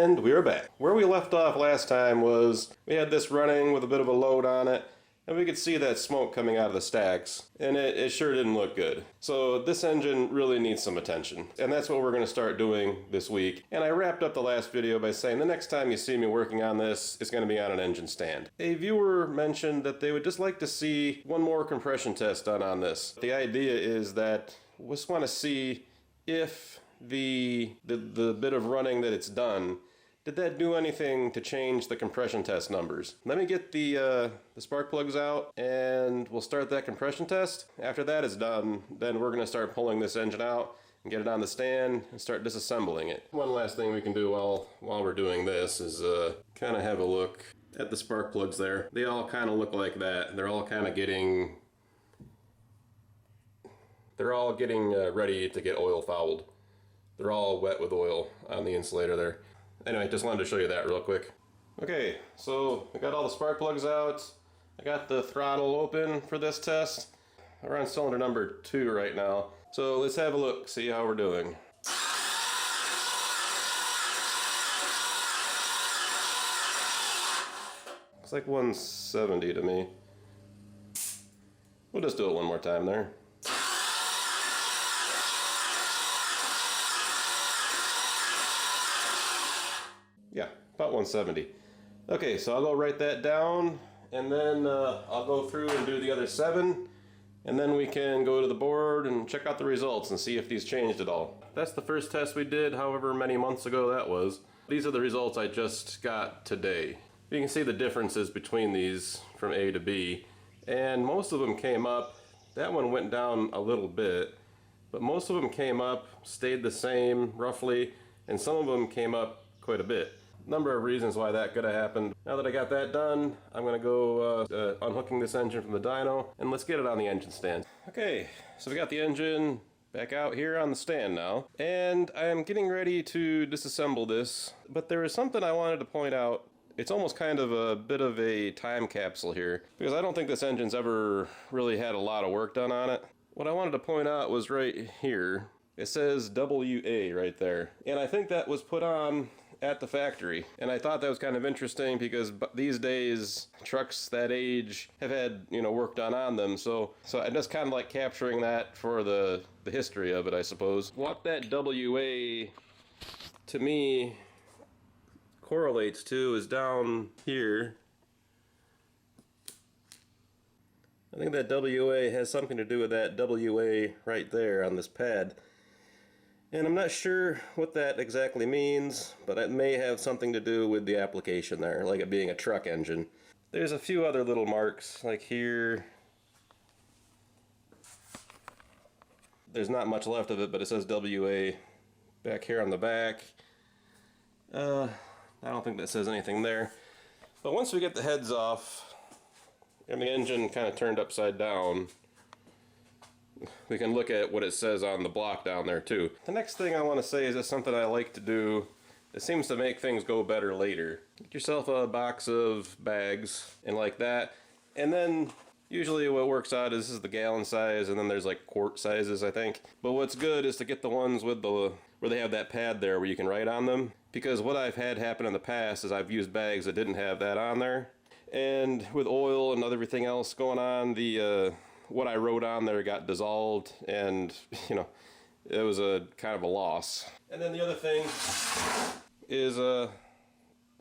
And we are back. Where we left off last time was we had this running with a bit of a load on it, and we could see that smoke coming out of the stacks, and it sure didn't look good. So this engine really needs some attention, and that's what we're going to start doing this week. And I wrapped up the last video by saying the next time you see me working on this, it's going to be on an engine stand. A viewer mentioned that they would just like to see one more compression test done on this. The idea is that we just want to see if the bit of running that it's done, did that do anything to change the compression test numbers? Let me get the spark plugs out and we'll start that compression test. After that is done, then we're going to start pulling this engine out and get it on the stand and start disassembling it. One last thing we can do while we're doing this is kind of have a look at the spark plugs there. They all kind of look like that. They're all kind of getting ready to get oil fouled. They're all wet with oil on the insulator there. Anyway, just wanted to show you that real quick. Okay, so I got all the spark plugs out. I got the throttle open for this test. We're on cylinder number 2 right now. So let's have a look, see how we're doing. Looks like 170 to me. We'll just do it one more time there. Yeah, about 170. Okay, so I'll go write that down, and then I'll go through and do the other 7, and then we can go to the board and check out the results and see if these changed at all. That's the first test we did, however many months ago that was. These are the results I just got today. You can see the differences between these from A to B, and most of them came up. That one went down a little bit, but most of them came up, stayed the same roughly, and some of them came up quite a bit. Number of reasons why that could have happened. Now that I got that done, I'm going to go unhooking this engine from the dyno, and let's get it on the engine stand. Okay, so we got the engine back out here on the stand now, and I am getting ready to disassemble this, but there is something I wanted to point out. It's almost kind of a bit of a time capsule here, because I don't think this engine's ever really had a lot of work done on it. What I wanted to point out was right here. It says WA right there, and I think that was put on at the factory, and I thought that was kind of interesting because these days trucks that age have had, you know, work done on them, so I'm just kind of like capturing that for the history of it, I suppose. What that WA to me correlates to is down here. I think that WA has something to do with that WA right there on this pad. And I'm not sure what that exactly means, but it may have something to do with the application there, like it being a truck engine. There's a few other little marks, like here. There's not much left of it, but it says WA back here on the back. I don't think that says anything there. But once we get the heads off, and the engine kind of turned upside down, we can look at what it says on the block down there too. The next thing I want to say is just something I like to do. It seems to make things go better later. Get yourself a box of bags and like that, and then usually what works out is this is the gallon size, and then there's like quart sizes, I think. But what's good is to get the ones with where they have that pad there where you can write on them, because what I've had happen in the past is I've used bags that didn't have that on there, and with oil and everything else going on, what I wrote on there got dissolved, and you know, it was a kind of a loss. And then the other thing is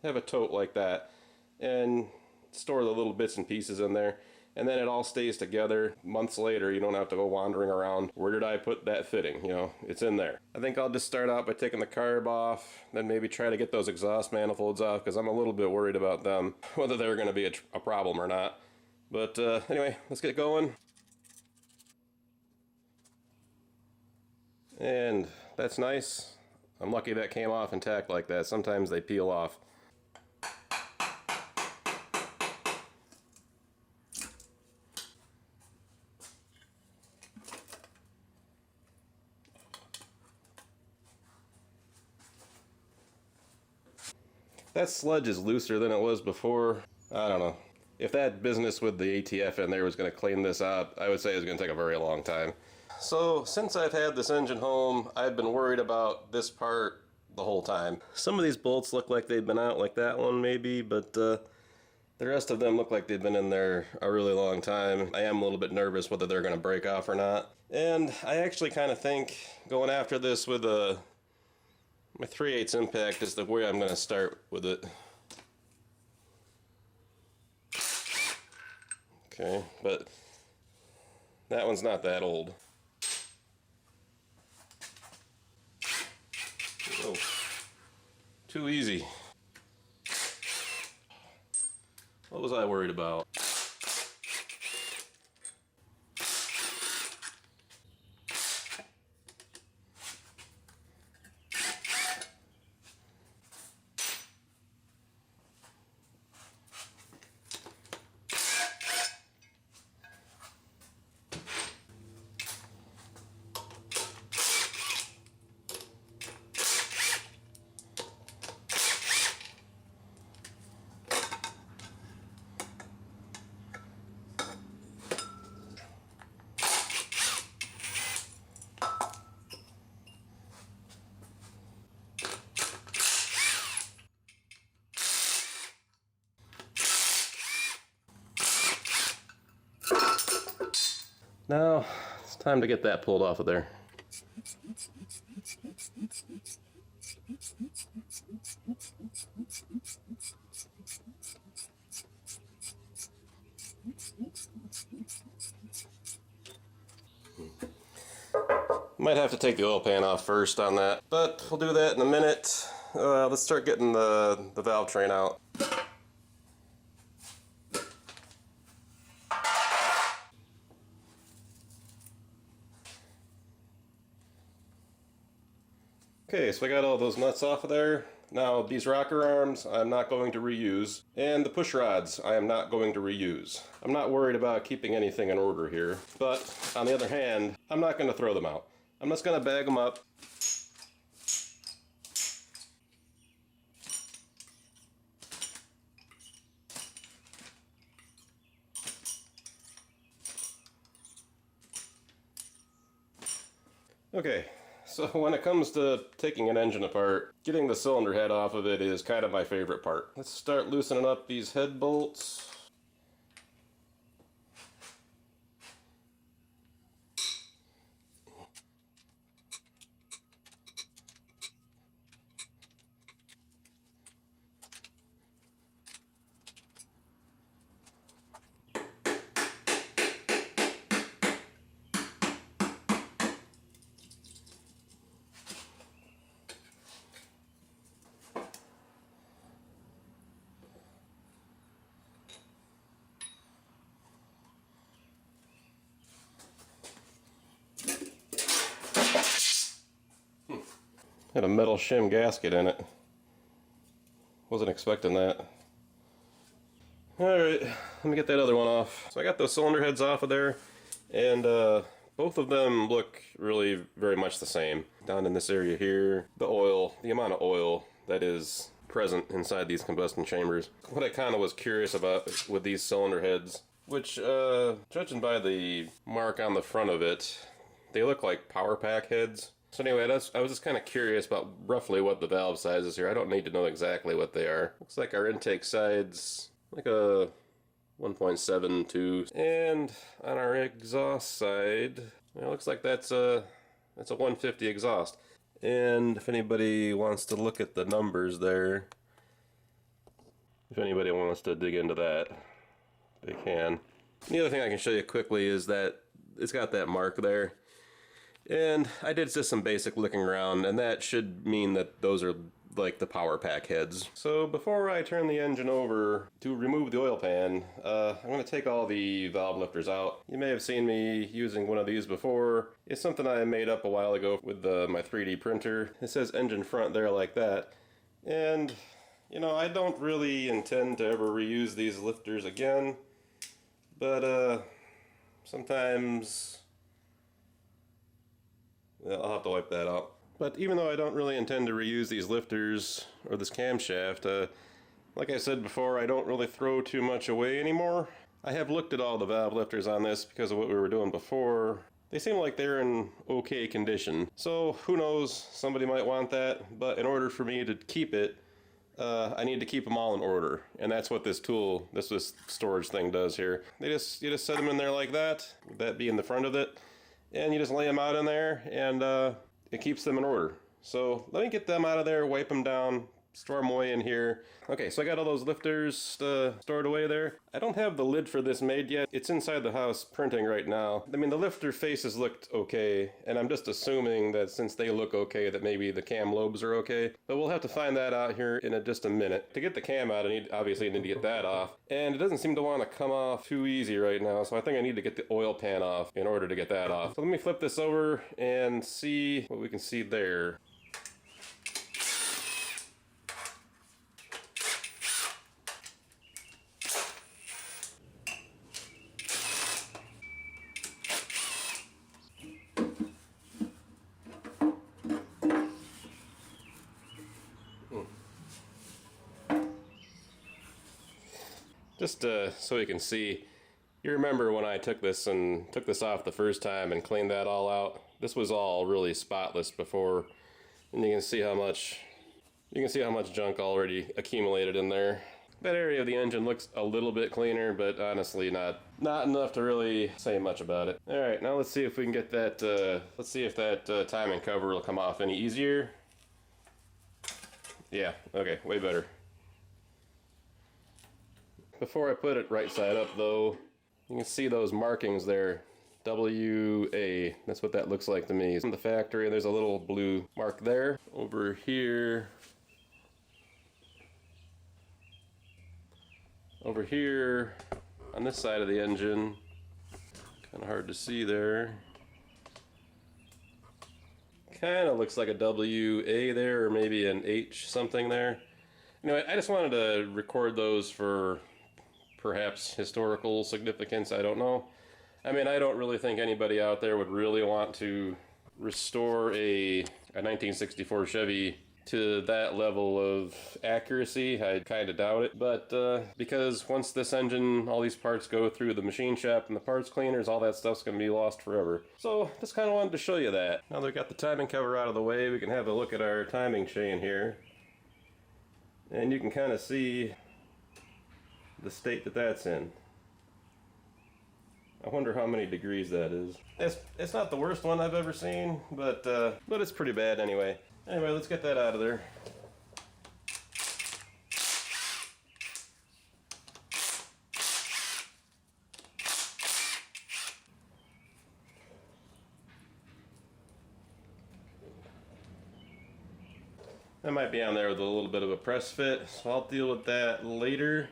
have a tote like that and store the little bits and pieces in there, and then it all stays together. Months later, you don't have to go wandering around, where did I put that fitting? You know, it's in there. I think I'll just start out by taking the carb off, then maybe try to get those exhaust manifolds off, because I'm a little bit worried about them, whether they're going to be a problem or not. But anyway, let's get going. And that's nice. I'm lucky that came off intact like that. Sometimes they peel off. That sludge is looser than it was before. I don't know. If that business with the ATF in there was going to clean this up, I would say it's going to take a very long time. So since I've had this engine home, I've been worried about this part the whole time. Some of these bolts look like they've been out, like that one maybe, but the rest of them look like they've been in there a really long time. I am a little bit nervous whether they're going to break off or not. And I actually kind of think going after this with my 3/8 impact is the way I'm going to start with it. Okay, but that one's not that old. Oh, too easy. What was I worried about? Now, it's time to get that pulled off of there. Might have to take the oil pan off first on that, but we'll do that in a minute. Let's start getting the valve train out. Okay, so I got all those nuts off of there. Now these rocker arms I'm not going to reuse, and the push rods I am not going to reuse. I'm not worried about keeping anything in order here, but on the other hand, I'm not going to throw them out. I'm just going to bag them up. Okay. So when it comes to taking an engine apart, getting the cylinder head off of it is kind of my favorite part. Let's start loosening up these head bolts. Had a metal shim gasket in it. Wasn't expecting that. Alright, let me get that other one off. So I got those cylinder heads off of there, and both of them look really very much the same. Down in this area here, the oil, the amount of oil that is present inside these combustion chambers. What I kind of was curious about with these cylinder heads, which judging by the mark on the front of it, they look like power pack heads. So anyway, I was just kind of curious about roughly what the valve size is here. I don't need to know exactly what they are. Looks like our intake side's like a 1.72, and on our exhaust side, it looks like that's a 150 exhaust. And if anybody wants to look at the numbers there, if anybody wants to dig into that, they can. The other thing I can show you quickly is that it's got that mark there. And I did just some basic looking around, and that should mean that those are like the power pack heads. So before I turn the engine over to remove the oil pan, I'm going to take all the valve lifters out. You may have seen me using one of these before. It's something I made up a while ago with my 3D printer. It says engine front there like that. And, you know, I don't really intend to ever reuse these lifters again. But, sometimes I'll have to wipe that out. But even though I don't really intend to reuse these lifters or this camshaft, like I said before, I don't really throw too much away anymore. I have looked at all the valve lifters on this because of what we were doing before, they seem like they're in okay condition. So who knows, somebody might want that, but in order for me to keep it, I need to keep them all in order, and that's what this tool, this storage thing does here. You just set them in there like that being the front of it, and you just lay them out in there, and it keeps them in order. So let me get them out of there, wipe them down, store them away in here. Okay, so I got all those lifters stored away there. I don't have the lid for this made yet. It's inside the house printing right now. I mean, the lifter faces looked okay, and I'm just assuming that since they look okay, that maybe the cam lobes are okay. But we'll have to find that out here in just a minute. To get the cam out, obviously I need to get that off. And it doesn't seem to want to come off too easy right now, so I think I need to get the oil pan off in order to get that off. So let me flip this over and see what we can see there. Just so you can see, you remember when I took this off the first time and cleaned that all out? This was all really spotless before, and you can see how much junk already accumulated in there. That area of the engine looks a little bit cleaner, but honestly not enough to really say much about it. All right, now let's see if we can get that, let's see if that timing cover will come off any easier. Yeah, okay, way better. Before I put it right side up though, you can see those markings there. WA, that's what that looks like to me. From the factory, there's a little blue mark there. Over here. Over here, on this side of the engine, kind of hard to see there. Kind of looks like a WA there, or maybe an H something there. Anyway, I just wanted to record those for perhaps historical significance, I don't know. I mean, I don't really think anybody out there would really want to restore a 1964 Chevy to that level of accuracy. I kind of doubt it, but because once this engine, all these parts go through the machine shop and the parts cleaners, all that stuff's going to be lost forever. So just kind of wanted to show you that. Now that we got the timing cover out of the way, we can have a look at our timing chain here. And you can kind of see the state that that's in. I wonder how many degrees that is. It's not the worst one I've ever seen, but it's pretty bad anyway. Anyway, let's get that out of there. That might be on there with a little bit of a press fit, so I'll deal with that later.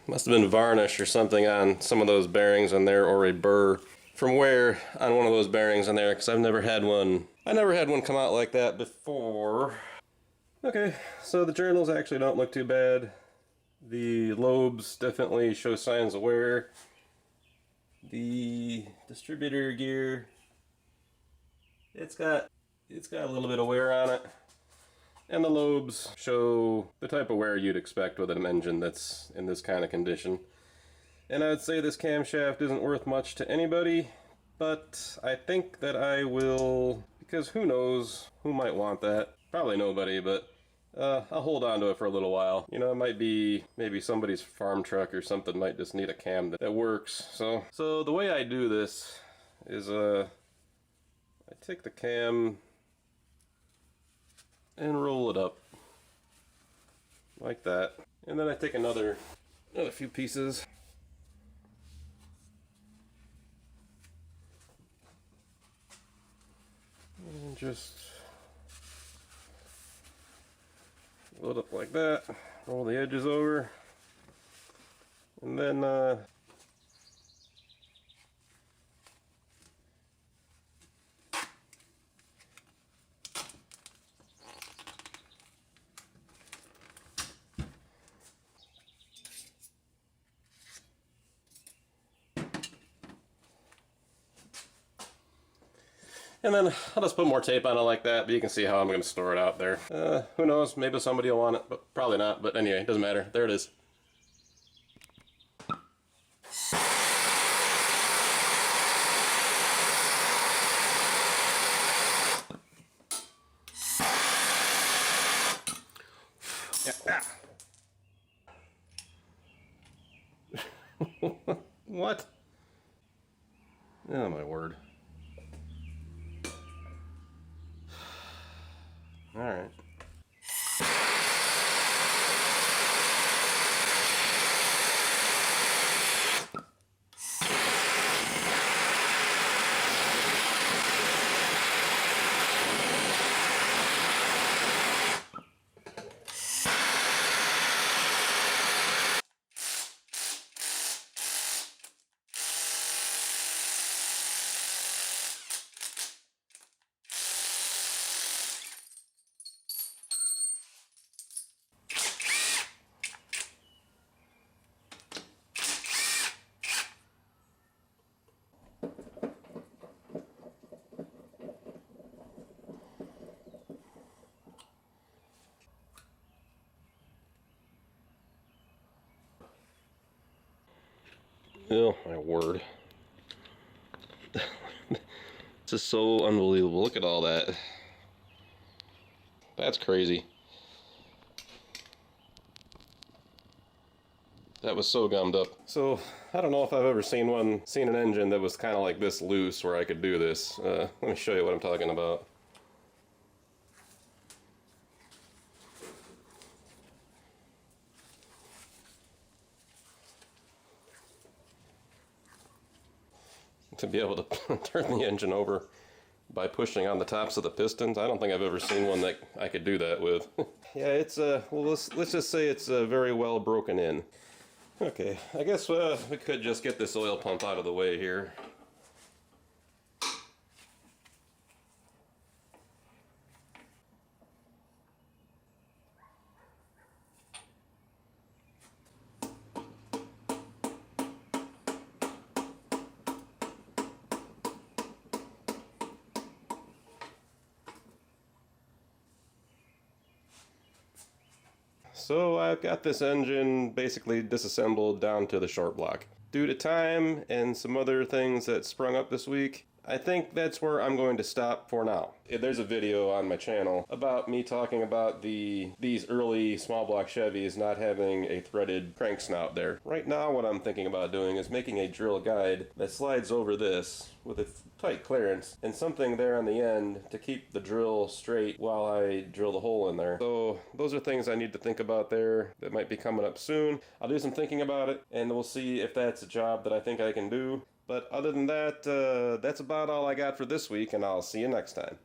Must have been varnish or something on some of those bearings in there, or a burr from wear on one of those bearings in there, because I've never had one. I never had one come out like that before. Okay, so the journals actually don't look too bad. The lobes definitely show signs of wear. The distributor gear, it's got a little bit of wear on it. And the lobes show the type of wear you'd expect with an engine that's in this kind of condition. And I would say this camshaft isn't worth much to anybody, but I think that I will, because who knows who might want that. Probably nobody, but I'll hold on to it for a little while. You know, it might be maybe somebody's farm truck or something might just need a cam that works. So the way I do this is I take the cam and roll it up. like that. And then I take another few pieces. And just load up like that, roll the edges over, and then I'll just put more tape on it like that, but you can see how I'm going to store it out there. Who knows, maybe somebody will want it, but probably not. But anyway, it doesn't matter. There it is. Yeah. What? Oh my word. All right. Oh my word. This is so unbelievable. Look at all that. That's crazy. That was so gummed up. So, I don't know if I've ever seen an engine that was kind of like this loose where I could do this. Let me show you what I'm talking about. To be able to turn the engine over by pushing on the tops of the pistons. I don't think I've ever seen one that I could do that with. Yeah, it's well, let's just say it's very well broken in. Okay, I guess we could just get this oil pump out of the way here. So I've got this engine basically disassembled down to the short block. Due to time and some other things that sprung up this week, I think that's where I'm going to stop for now. There's a video on my channel about me talking about these early small block Chevys not having a threaded crank snout there. Right now what I'm thinking about doing is making a drill guide that slides over this with a tight clearance and something there on the end to keep the drill straight while I drill the hole in there. So those are things I need to think about there that might be coming up soon. I'll do some thinking about it and we'll see if that's a job that I think I can do. But other than that, that's about all I got for this week, and I'll see you next time.